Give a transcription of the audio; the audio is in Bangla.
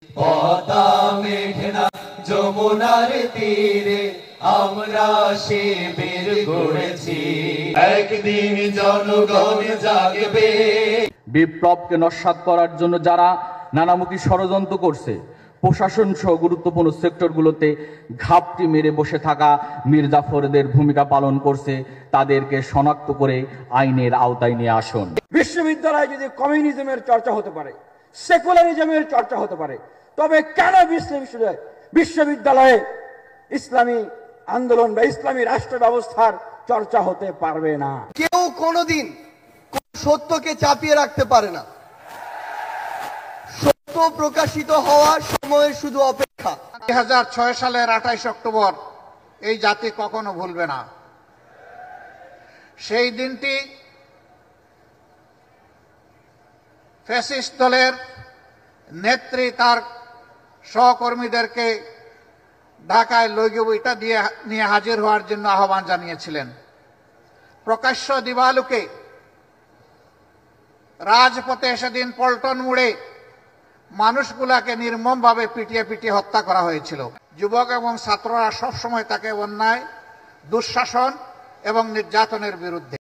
পদ্মা মেঘনা যমুনার তীরে আমরা শিবির গড়েছি, একদিন জনগণ জাগবে। বিপ্লবকে নস্যাৎ করার জন্য যারা নানামুখী ষড়যন্ত্র করছে, প্রশাসন সহ গুরুত্বপূর্ণ সেক্টরগুলোতে ঘাপটি মেরে বসে থাকা মীর জাফরদের ভূমিকা পালন করছে, তাদেরকে শনাক্ত করে আইনের আওতায় নিয়ে আসুন। বিশ্ববিদ্যালয়ে যদি কমিউনিজমের চর্চা হতে পারে, সেকুলারিজমের চর্চা হতে পারে, তবে কেন বিশ্ববিদ্যালয়ে ইসলামী আন্দোলন বা ইসলামী রাষ্ট্র ব্যবস্থার চর্চা হতে পারবে না? কেউ কোনোদিন সত্যকে চাপিয়ে রাখতে পারে না। সত্য প্রকাশিত হওয়ার সময় শুধু অপেক্ষা। 2006 সালের 28 অক্টোবর এই জাতি কখনো ভুলবে না। সেই দিনটি ফ্যাসিস্ট দলের নেত্রী তার সহকর্মীদেরকে ঢাকায় লইগবইটা নিয়ে হাজির হওয়ার জন্য আহ্বান জানিয়েছিলেন। প্রকাশ্য দিবালোকে রাজপথে সেদিন পল্টন মোড়ে মানুষগুলাকে নির্মমভাবে পিটিয়ে পিটিয়ে হত্যা করা হয়েছিল। যুবক এবং ছাত্ররা সবসময় তাকে অন্যায়, দুঃশাসন এবং নির্যাতনের বিরুদ্ধে